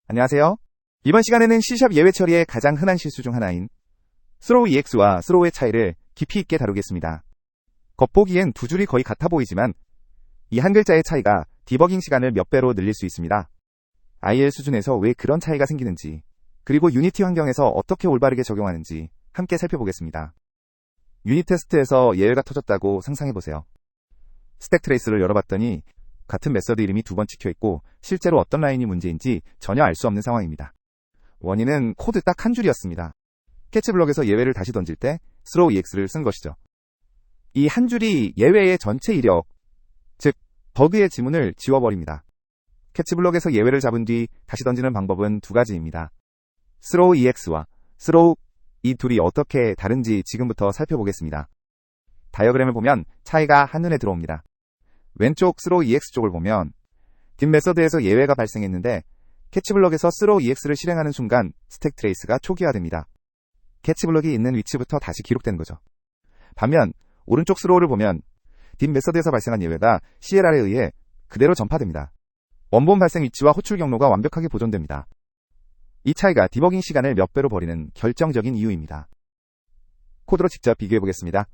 안녕하세요. 이번 시간에는 C# 예외 처리의 가장 흔한 실수 중 하나인 throw EX와 throw의 차이를 깊이 있게 다루겠습니다. 겉보기엔 두 줄이 거의 같아 보이지만 이 한 글자의 차이가 디버깅 시간을 몇 배로 늘릴 수 있습니다. IL 수준에서 왜 그런 차이가 생기는지, 그리고 유니티 환경에서 어떻게 올바르게 적용하는지 함께 살펴보겠습니다. 유닛 테스트에서 예외가 터졌다고 상상해보세요. 스택 트레이스를 열어봤더니 같은 메서드 이름이 두 번 찍혀있고 실제로 어떤 라인이 문제인지 전혀 알 수 없는 상황입니다. 원인은 코드 딱 한 줄이었습니다. 캐치블럭에서 예외를 다시 던질 때 throw EX를 쓴 것이죠. 이 한 줄이 예외의 전체 이력, 즉 버그의 지문을 지워버립니다. 캐치블럭에서 예외를 잡은 뒤 다시 던지는 방법은 두 가지입니다. throw EX와 throw, 이 둘이 어떻게 다른지 지금부터 살펴보겠습니다. 다이어그램을 보면 차이가 한눈에 들어옵니다. 왼쪽 throw EX 쪽을 보면 뒷 메서드에서 예외가 발생했는데 캐치블럭에서 throw EX를 실행하는 순간 스택 트레이스가 초기화됩니다. 캐치블럭이 있는 위치부터 다시 기록되는 거죠. 반면 오른쪽 throw를 보면 뒷 메서드에서 발생한 예외가 CLR에 의해 그대로 전파됩니다. 원본 발생 위치와 호출 경로가 완벽하게 보존됩니다. 이 차이가 디버깅 시간을 몇 배로 벌이는 결정적인 이유입니다. 코드로 직접 비교해보겠습니다.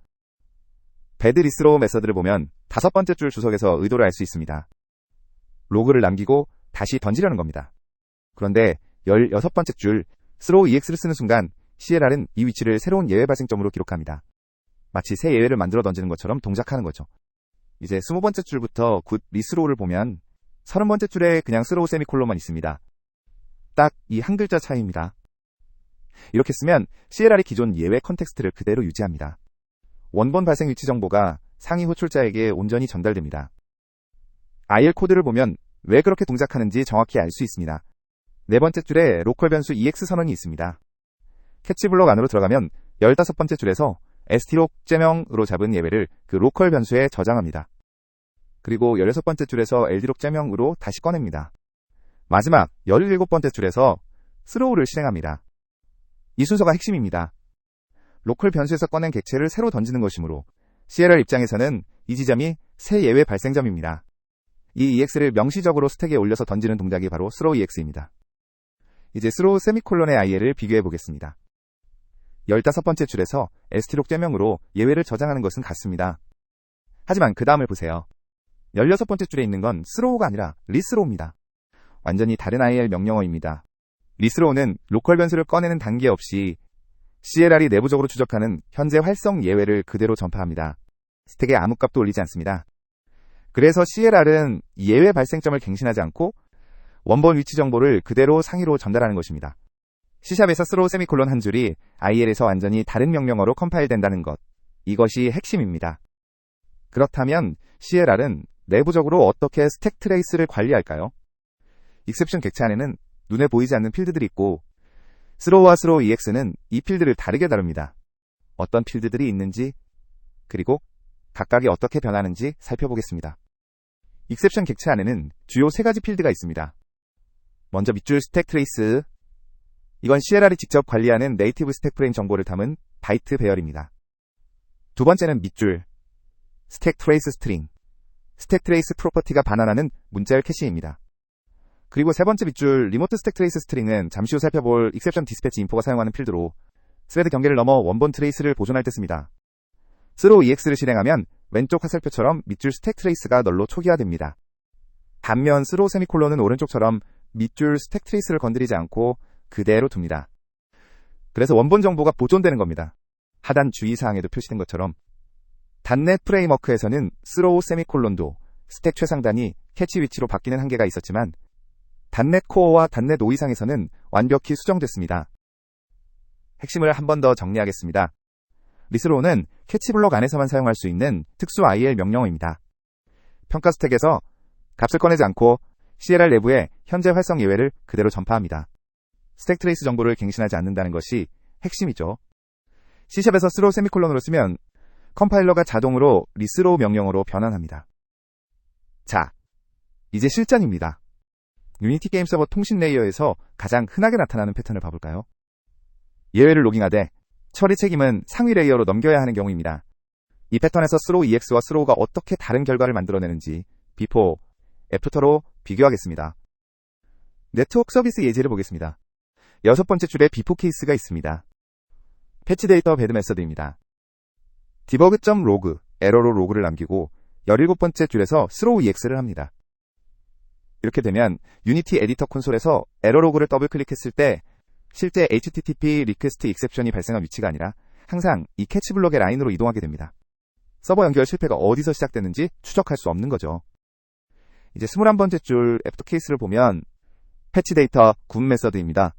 배드 리스로우 메서드를 보면 다섯 번째 줄 주석에서 의도를 알 수 있습니다. 로그를 남기고 다시 던지려는 겁니다. 그런데 16번째 줄 throw EX를 쓰는 순간 CLR은 이 위치를 새로운 예외 발생점으로 기록합니다. 마치 새 예외를 만들어 던지는 것처럼 동작하는 거죠. 이제 20번째 줄부터 굿 리스로우를 보면 30번째 줄에 그냥 throw 세미콜론만 있습니다. 딱 이 한 글자 차이입니다. 이렇게 쓰면 CLR이 기존 예외 컨텍스트를 그대로 유지합니다. 원본 발생 위치 정보가 상위 호출자에게 온전히 전달됩니다. IL 코드를 보면 왜 그렇게 동작하는지 정확히 알 수 있습니다. 네 번째 줄에 로컬 변수 EX 선언이 있습니다. 캐치블럭 안으로 들어가면 15번째 줄에서 st록 제명으로 잡은 예외를 그 로컬 변수에 저장합니다. 그리고 16번째 줄에서 ld록 제명으로 다시 꺼냅니다. 마지막 17번째 줄에서 throw를 실행합니다. 이 순서가 핵심입니다. 로컬 변수에서 꺼낸 객체를 새로 던지는 것이므로 CLR 입장에서는 이 지점이 새 예외 발생점입니다. 이 EX를 명시적으로 스택에 올려서 던지는 동작이 바로 throw EX입니다. 이제 throw 세미콜론의 IL을 비교해 보겠습니다. 15번째 줄에서 st록 제명으로 예외를 저장하는 것은 같습니다. 하지만 그 다음을 보세요. 16번째 줄에 있는 건 throw가 아니라 리스로우입니다. 완전히 다른 IL 명령어입니다. 리스로우는 로컬 변수를 꺼내는 단계 없이 CLR이 내부적으로 추적하는 현재 활성 예외를 그대로 전파합니다. 스택에 아무 값도 올리지 않습니다. 그래서 CLR은 예외 발생점을 갱신하지 않고 원본 위치 정보를 그대로 상위로 전달하는 것입니다. C샵에서 throw 세미콜론 한 줄이 IL에서 완전히 다른 명령어로 컴파일된다는 것, 이것이 핵심입니다. 그렇다면 CLR은 내부적으로 어떻게 스택 트레이스를 관리할까요? 익셉션 객체 안에는 눈에 보이지 않는 필드들이 있고 throw와 throw EX는 이 필드를 다르게 다룹니다. 어떤 필드들이 있는지, 그리고 각각이 어떻게 변하는지 살펴보겠습니다. 익셉션 객체 안에는 주요 세 가지 필드가 있습니다. 먼저 밑줄 스택 트레이스, 이건 CLR이 직접 관리하는 네이티브 스택 프레임 정보를 담은 바이트 배열입니다. 두 번째는 밑줄 스택 트레이스 스트링, 스택 트레이스 프로퍼티가 반환하는 문자열 캐시입니다. 그리고 세 번째 밑줄 리모트 스택 트레이스 스트링은 잠시 후 살펴볼 익셉션 디스패치 인포가 사용하는 필드로 스레드 경계를 넘어 원본 트레이스를 보존할 때 씁니다. throw EX를 실행하면 왼쪽 화살표처럼 밑줄 스택 트레이스가 널로 초기화됩니다. 반면 throw 세미콜론은 오른쪽처럼 밑줄 스택 트레이스를 건드리지 않고 그대로 둡니다. 그래서 원본 정보가 보존되는 겁니다. 하단 주의사항에도 표시된 것처럼 .NET 프레임워크에서는 throw 세미콜론도 스택 최상단이 캐치 위치로 바뀌는 한계가 있었지만 .NET 코어와 .NET 5 이상에서는 완벽히 수정됐습니다. 핵심을 한 번 더 정리하겠습니다. 리스로우는 캐치블럭 안에서만 사용할 수 있는 특수 IL 명령어입니다. 평가 스택에서 값을 꺼내지 않고 CLR 내부에 현재 활성 예외를 그대로 전파합니다. 스택 트레이스 정보를 갱신하지 않는다는 것이 핵심이죠. C샵에서 throw 세미콜론으로 쓰면 컴파일러가 자동으로 리스로우 명령어로 변환합니다. 자, 이제 실전입니다. 유니티 게임 서버 통신 레이어에서 가장 흔하게 나타나는 패턴을 봐볼까요? 예외를 로깅하되 처리 책임은 상위 레이어로 넘겨야 하는 경우입니다. 이 패턴에서 throw EX와 throw가 어떻게 다른 결과를 만들어내는지 before, after로 비교하겠습니다. 네트워크 서비스 예제를 보겠습니다. 여섯 번째 줄에 비포 케이스가 있습니다. 패치 데이터 배드 메서드입니다. debug.log, 에러로 로그를 남기고 17번째 줄에서 throw ex를 합니다. 이렇게 되면 유니티 에디터 콘솔에서 에러 로그를 더블 클릭했을 때 실제 HTTP 리퀘스트 익셉션이 발생한 위치가 아니라 항상 이 캐치 블럭의 라인으로 이동하게 됩니다. 서버 연결 실패가 어디서 시작됐는지 추적할 수 없는 거죠. 이제 21번째 줄 애프터 케이스를 보면 패치 데이터 군 메서드입니다.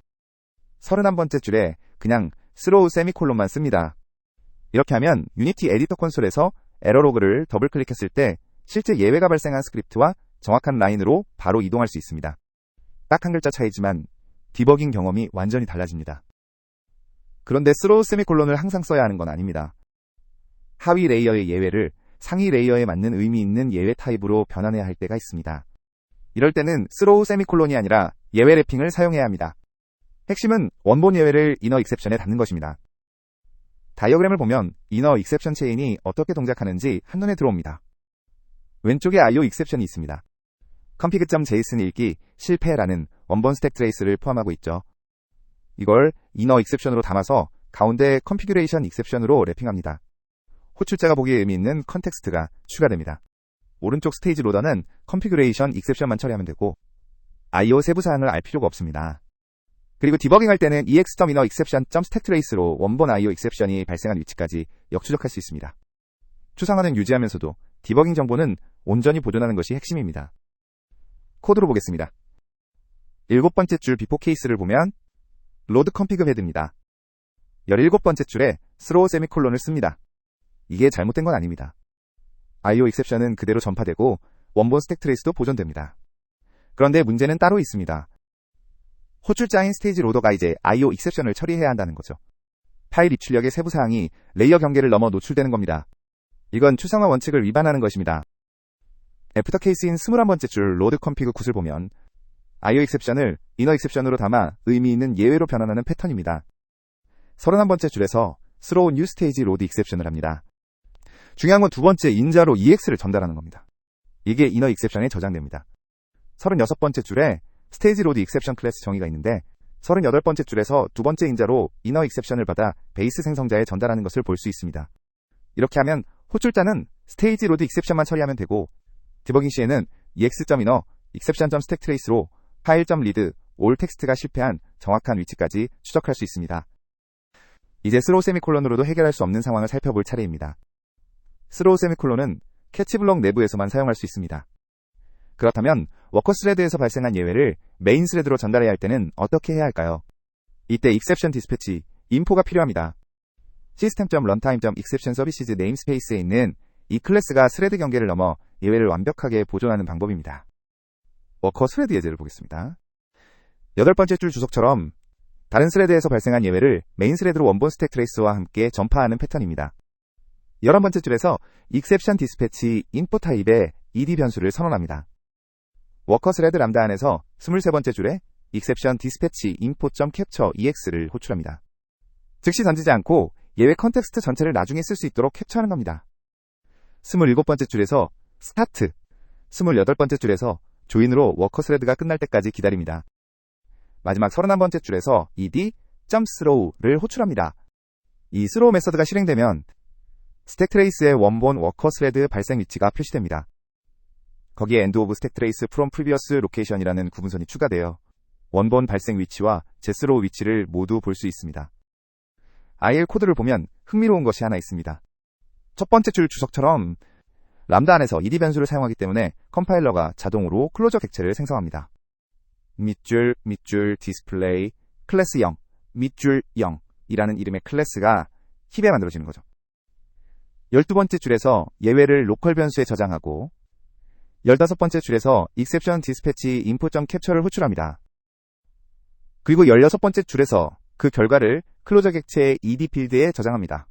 31번째 줄에 그냥 throw 세미콜론만 씁니다. 이렇게 하면 유니티 에디터 콘솔에서 에러 로그를 더블 클릭했을 때 실제 예외가 발생한 스크립트와 정확한 라인으로 바로 이동할 수 있습니다. 딱 한 글자 차이지만 디버깅 경험이 완전히 달라집니다. 그런데 throw 세미콜론을 항상 써야 하는 건 아닙니다. 하위 레이어의 예외를 상위 레이어에 맞는 의미 있는 예외 타입으로 변환해야 할 때가 있습니다. 이럴 때는 throw 세미콜론이 아니라 예외 래핑을 사용해야 합니다. 핵심은 원본 예외를 이너 익셉션에 닫는 것입니다. 다이어그램을 보면 이너 익셉션 체인이 어떻게 동작하는지 한눈에 들어옵니다. 왼쪽에 IO 익셉션이 있습니다. config.json 읽기 실패라는 원본 스택 트레이스를 포함하고 있죠. 이걸 이너 익셉션으로 담아서 가운데 configuration 익셉션으로 래핑합니다. 호출자가 보기에 의미 있는 컨텍스트가 추가됩니다. 오른쪽 스테이지 로더는 configuration 익셉션만 처리하면 되고 IO 세부 사항을 알 필요가 없습니다. 그리고 디버깅할 때는 ex.innerException.stacktrace로 원본 IO 익셉션이 발생한 위치까지 역추적할 수 있습니다. 추상화는 유지하면서도 디버깅 정보는 온전히 보존하는 것이 핵심입니다. 코드로 보겠습니다. 7번째 줄 비포 케이스를 보면 load config head입니다. 17번째 줄에 throw 세미콜론을 씁니다. 이게 잘못된 건 아닙니다. IO 익셉션은 그대로 전파되고 원본 스택 트레이스도 보존됩니다. 그런데 문제는 따로 있습니다. 호출자인 스테이지 로더가 이제 IO 익셉션을 처리해야 한다는 거죠. 파일 입출력의 세부 사항이 레이어 경계를 넘어 노출되는 겁니다. 이건 추상화 원칙을 위반하는 것입니다. 애프터 케이스인 21번째 줄 로드 컴피그 굿을 보면 IO 익셉션을 이너 익셉션으로 담아 의미 있는 예외로 변환하는 패턴입니다. 31번째 줄에서 throw new stage load exception을 합니다. 중요한 건 두 번째 인자로 EX를 전달하는 겁니다. 이게 이너 익셉션에 저장됩니다. 36번째 줄에 스테이지 로드 익셉션 클래스 정의가 있는데 38번째 줄에서 두 번째 인자로 이너 익셉션을 받아 베이스 생성자에 전달하는 것을 볼 수 있습니다. 이렇게 하면 호출자는 스테이지 로드 익셉션만 처리하면 되고 디버깅 시에는 ex.inner exception.stacktrace로 file.read all 텍스트가 실패한 정확한 위치까지 추적할 수 있습니다. 이제 throw 세미콜론으로도 해결할 수 없는 상황을 살펴볼 차례입니다. throw 세미콜론은 캐치 블럭 내부에서만 사용할 수 있습니다. 그렇다면 워커 스레드에서 발생한 예외를 메인 스레드로 전달해야 할 때는 어떻게 해야 할까요? 이때 exception dispatch, 인포가 필요합니다. system.runtime.exception services namespace에 있는 이 클래스가 스레드 경계를 넘어 예외를 완벽하게 보존하는 방법입니다. 워커 스레드 예제를 보겠습니다. 8번째 줄 주석처럼 다른 스레드에서 발생한 예외를 메인 스레드로 원본 스택 트레이스와 함께 전파하는 패턴입니다. 11번째 줄에서 exception dispatch 인포 타입의 ed 변수를 선언합니다. 워커 스레드 람다 안에서 23번째 줄에 exception dispatch info.capture ex를 호출합니다. 즉시 던지지 않고 예외 컨텍스트 전체를 나중에 쓸 수 있도록 캡처하는 겁니다. 27번째 줄에서 start, 28번째 줄에서 조인으로 워커 스레드가 끝날 때까지 기다립니다. 마지막 31번째 줄에서 ed.throw를 호출합니다. 이 throw 메서드가 실행되면 스택 트레이스의 원본 워커 스레드 발생 위치가 표시됩니다. 거기에 end of stack trace from previous location이라는 구분선이 추가되어 원본 발생 위치와 제스로우 위치를 모두 볼 수 있습니다. IL 코드를 보면 흥미로운 것이 하나 있습니다. 첫 번째 줄 주석처럼 람다 안에서 ed 변수를 사용하기 때문에 컴파일러가 자동으로 클로저 객체를 생성합니다. 밑줄 디스플레이 클래스 0, 밑줄 0이라는 이름의 클래스가 힙에 만들어지는 거죠. 12번째 줄에서 예외를 로컬 변수에 저장하고 15번째 줄에서 exception dispatch info.capture를 호출합니다. 그리고 16번째 줄에서 그 결과를 클로저 객체의 ed 필드에 저장합니다.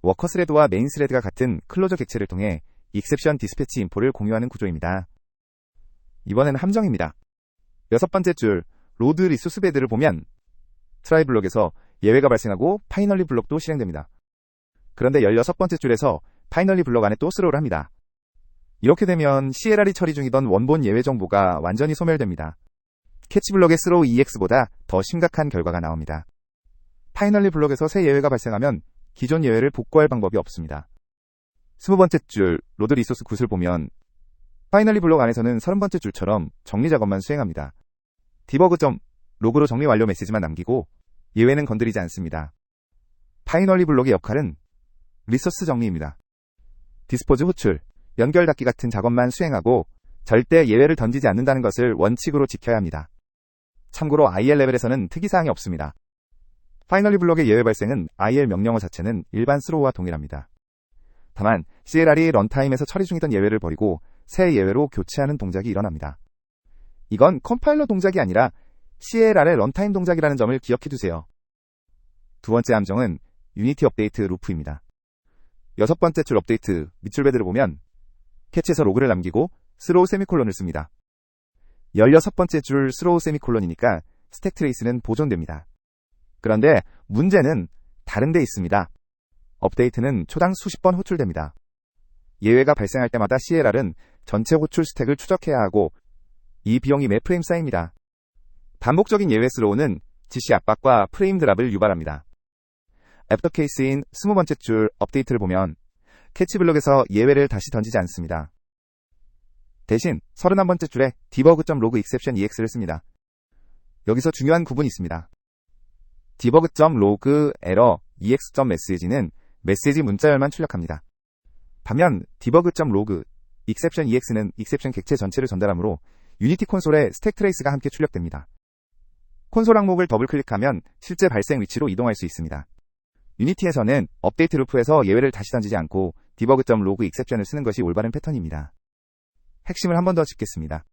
워커 스레드와 메인 스레드가 같은 클로저 객체를 통해 exception dispatch info를 공유하는 구조입니다. 이번에는 함정입니다. 6번째 줄 로드 리소스 베드를 보면 트라이 블록에서 예외가 발생하고 파이널리 블록도 실행됩니다. 그런데 16번째 줄에서 파이널리 블록 안에 또 스로우를 합니다. 이렇게 되면 CLR이 처리 중이던 원본 예외 정보가 완전히 소멸됩니다. 캐치블럭의 스로우 EX보다 더 심각한 결과가 나옵니다. 파이널리 블럭에서 새 예외가 발생하면 기존 예외를 복구할 방법이 없습니다. 20번째 줄 로드 리소스 굿을 보면 파이널리 블럭 안에서는 30번째 줄처럼 정리 작업만 수행합니다. 디버그.로그로 정리 완료 메시지만 남기고 예외는 건드리지 않습니다. 파이널리 블럭의 역할은 리소스 정리입니다. 디스포즈 호출, 연결 닫기 같은 작업만 수행하고 절대 예외를 던지지 않는다는 것을 원칙으로 지켜야 합니다. 참고로 IL 레벨에서는 특이사항이 없습니다. 파이널리 블럭의 예외 발생은 IL 명령어 자체는 일반 스로우와 동일합니다. 다만 CLR이 런타임에서 처리 중이던 예외를 버리고 새 예외로 교체하는 동작이 일어납니다. 이건 컴파일러 동작이 아니라 CLR의 런타임 동작이라는 점을 기억해 두세요. 두 번째 함정은 유니티 업데이트 루프입니다. 6번째 줄 업데이트 밑줄배들을 보면 캐치에서 로그를 남기고 스로우 세미콜론을 씁니다. 16번째 줄 스로우 세미콜론이니까 스택 트레이스는 보존됩니다. 그런데 문제는 다른 데 있습니다. 업데이트는 초당 수십 번 호출됩니다. 예외가 발생할 때마다 CLR은 전체 호출 스택을 추적해야 하고 이 비용이 매 프레임 쌓입니다. 반복적인 예외 스로우는 지시 압박과 프레임 드랍을 유발합니다. 애프터 케이스인 20번째 줄 업데이트를 보면 캐치블럭에서 예외를 다시 던지지 않습니다. 대신 31번째 줄에 debug.log exception ex를 씁니다. 여기서 중요한 구분이 있습니다. debug.log error ex.message는 메시지 문자열만 출력합니다. 반면 debug.log exception ex는 exception 객체 전체를 전달하므로 유니티 콘솔에 스택 트레이스가 함께 출력됩니다. 콘솔 항목을 더블 클릭하면 실제 발생 위치로 이동할 수 있습니다. 유니티에서는 업데이트 루프에서 예외를 다시 던지지 않고 debug.log exception을 쓰는 것이 올바른 패턴입니다. 핵심을 한 번 더 짚겠습니다.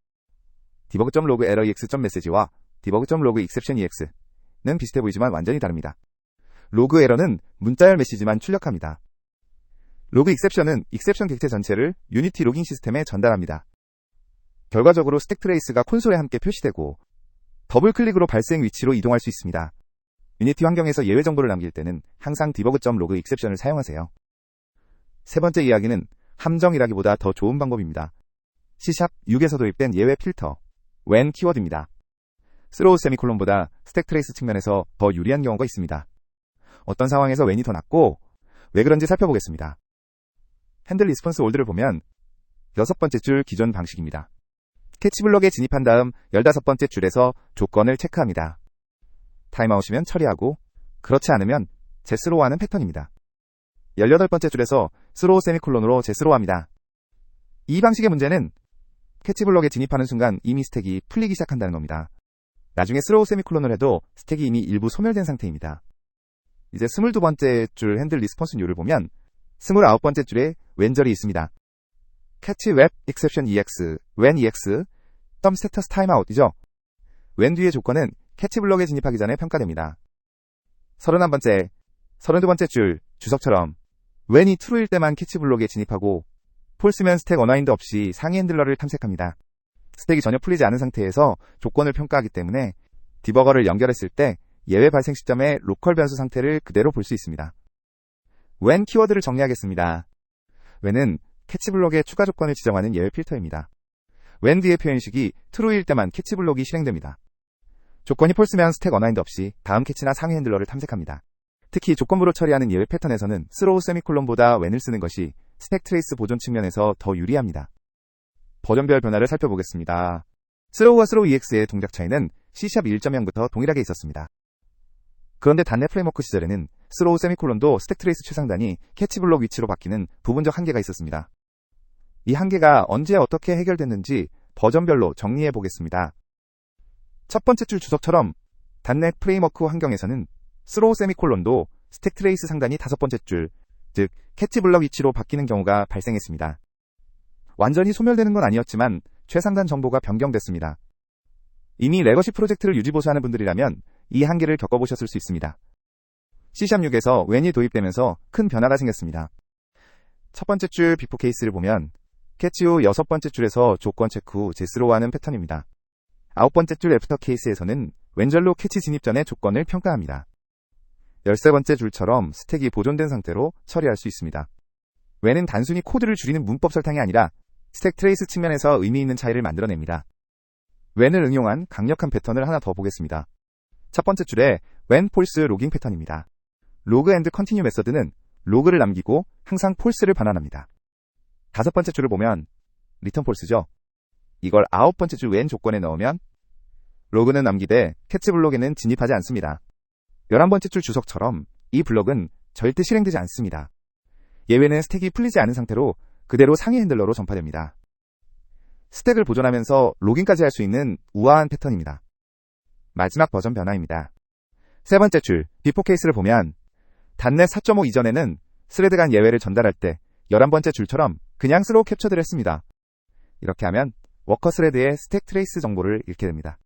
debug.log error ex.message와 debug.log exception ex는 비슷해 보이지만 완전히 다릅니다. 로그 에러는 문자열 메시지만 출력합니다. 로그 익셉션은 익셉션 객체 전체를 유니티 로깅 시스템에 전달합니다. 결과적으로 스택 트레이스가 콘솔에 함께 표시되고 더블 클릭으로 발생 위치로 이동할 수 있습니다. 유니티 환경에서 예외 정보를 남길 때는 항상 debug.log exception을 사용하세요. 세 번째 이야기는 함정이라기보다 더 좋은 방법입니다. C#6에서 도입된 예외 필터, when 키워드입니다. 스로우 세미콜론보다 스택 트레이스 측면에서 더 유리한 경우가 있습니다. 어떤 상황에서 when이 더 낫고 왜 그런지 살펴보겠습니다. 핸들 리스폰스 올드를 보면 6번째 줄 기존 방식입니다. 캐치블럭에 진입한 다음 15번째 줄에서 조건을 체크합니다. 타임아웃이면 처리하고 그렇지 않으면 재스로우하는 패턴입니다. 18번째 줄에서 스로우 세미콜론으로 재스로우합니다. 이 방식의 문제는 캐치블럭에 진입하는 순간 이미 스택이 풀리기 시작한다는 겁니다. 나중에 스로우 세미콜론을 해도 스택이 이미 일부 소멸된 상태입니다. 이제 22번째 줄 핸들 리스폰스 류를 보면 29번째 줄에 웬절이 있습니다. catch web exception ex, when ex, status timeout이죠. when 뒤의 조건은 캐치블럭에 진입하기 전에 평가됩니다. 32번째 줄 주석처럼 when이 true일 때만 캐치블럭에 진입하고 false면 스택 언와인드 없이 상위 핸들러를 탐색합니다. 스택이 전혀 풀리지 않은 상태에서 조건을 평가하기 때문에 디버거를 연결했을 때 예외 발생 시점의 로컬 변수 상태를 그대로 볼 수 있습니다. when 키워드를 정리하겠습니다. when은 캐치블럭의 추가 조건을 지정하는 예외 필터입니다. when 뒤의 표현식이 true일 때만 캐치블럭이 실행됩니다. 조건이 false면 스택 언와인드 없이 다음 캐치나 상위 핸들러를 탐색합니다. 특히 조건부로 처리하는 예외 패턴에서는 스로우 세미콜론보다 when을 쓰는 것이 스택 트레이스 보존 측면에서 더 유리합니다. 버전별 변화를 살펴보겠습니다. 스로우와 스로우 EX의 동작 차이는 C#1.0부터 동일하게 있었습니다. 그런데 단넷 프레임워크 시절에는 스로우 세미콜론도 스택 트레이스 최상단이 캐치블럭 위치로 바뀌는 부분적 한계가 있었습니다. 이 한계가 언제 어떻게 해결됐는지 버전별로 정리해 보겠습니다. 첫 번째 줄 주석처럼 단넷 프레임워크 환경에서는 스로우 세미콜론도 스택 트레이스 상단이 다섯 번째 줄, 즉 캐치블럭 위치로 바뀌는 경우가 발생했습니다. 완전히 소멸되는 건 아니었지만 최상단 정보가 변경됐습니다. 이미 레거시 프로젝트를 유지보수하는 분들이라면 이 한계를 겪어보셨을 수 있습니다. C#6에서 when이 도입되면서 큰 변화가 생겼습니다. 첫 번째 줄 비포 케이스를 보면 캐치 후 6번째 줄에서 조건 체크 후 재스로우하는 패턴입니다. 9번째 줄 애프터 케이스에서는 왼절로 캐치 진입 전에 조건을 평가합니다. 13번째 줄처럼 스택이 보존된 상태로 처리할 수 있습니다. when은 단순히 코드를 줄이는 문법 설탕이 아니라 스택 트레이스 측면에서 의미 있는 차이를 만들어냅니다. when을 응용한 강력한 패턴을 하나 더 보겠습니다. 첫 번째 줄에 when false 로깅 패턴입니다. log and continue 메서드는 로그를 남기고 항상 false를 반환합니다. 다섯 번째 줄을 보면 return false죠. 이걸 아홉 번째 줄 when 조건에 넣으면 로그는 남기되 캐치 블록에는 진입하지 않습니다. 11번째 줄 주석처럼 이 블록은 절대 실행되지 않습니다. 예외는 스택이 풀리지 않은 상태로 그대로 상위 핸들러로 전파됩니다. 스택을 보존하면서 로깅까지 할 수 있는 우아한 패턴입니다. 마지막 버전 변화입니다. 세 번째 줄 before 케이스를 보면 .NET 4.5 이전에는 스레드 간 예외를 전달할 때 11번째 줄처럼 그냥 스로우 캡처를 했습니다. 이렇게 하면 워커 스레드의 스택 트레이스 정보를 잃게 됩니다.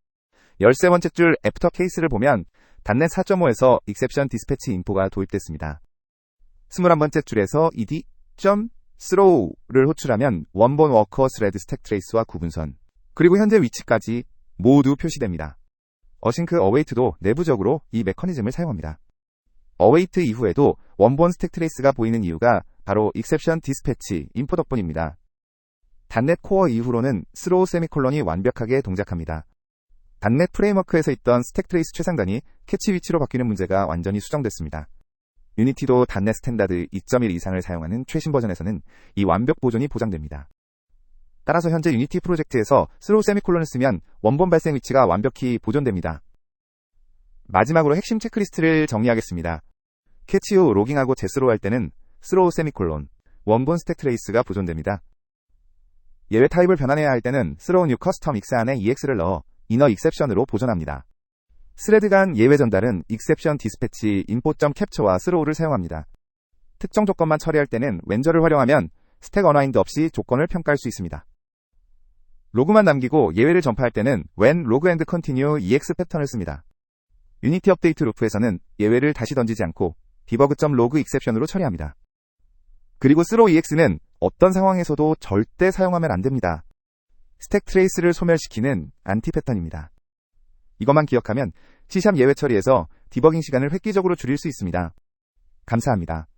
13번째 줄 애프터 케이스를 보면 .NET 4.5에서 exception dispatch 인포가 도입됐습니다. 21번째 줄에서 ed.throw를 호출하면 원본 워커 스레드 스택 트레이스와 구분선, 그리고 현재 위치까지 모두 표시됩니다. 어싱크 await도 내부적으로 이 메커니즘을 사용합니다. await 이후에도 원본 스택 트레이스가 보이는 이유가 바로 exception dispatch 인포 덕분입니다. .NET 코어 이후로는 throw 세미콜론이 완벽하게 동작합니다. .NET 프레임워크에서 있던 스택 트레이스 최상단이 캐치 위치로 바뀌는 문제가 완전히 수정됐습니다. 유니티도 .NET 스탠다드 2.1 이상을 사용하는 최신 버전에서는 이 완벽 보존이 보장됩니다. 따라서 현재 유니티 프로젝트에서 스로우 세미콜론을 쓰면 원본 발생 위치가 완벽히 보존됩니다. 마지막으로 핵심 체크리스트를 정리하겠습니다. 캐치 후 로깅하고 재스로우 할 때는 스로우 세미콜론, 원본 스택 트레이스가 보존됩니다. 예외 타입을 변환해야 할 때는 스로우 뉴 커스텀 익스 안에 EX를 넣어 이너 익셉션으로 보존합니다. 스레드 간 예외 전달은 exception dispatch info.capture와 스로우를 사용합니다. 특정 조건만 처리할 때는 웬저를 활용하면 스택 언와인드 없이 조건을 평가할 수 있습니다. 로그만 남기고 예외를 전파할 때는 when log and continue ex 패턴을 씁니다. 유니티 업데이트 루프에서는 예외를 다시 던지지 않고 debug.log exception으로 처리합니다. 그리고 throw ex는 어떤 상황에서도 절대 사용하면 안 됩니다. 스택 트레이스를 소멸시키는 안티 패턴입니다. 이것만 기억하면 C# 예외 처리에서 디버깅 시간을 획기적으로 줄일 수 있습니다. 감사합니다.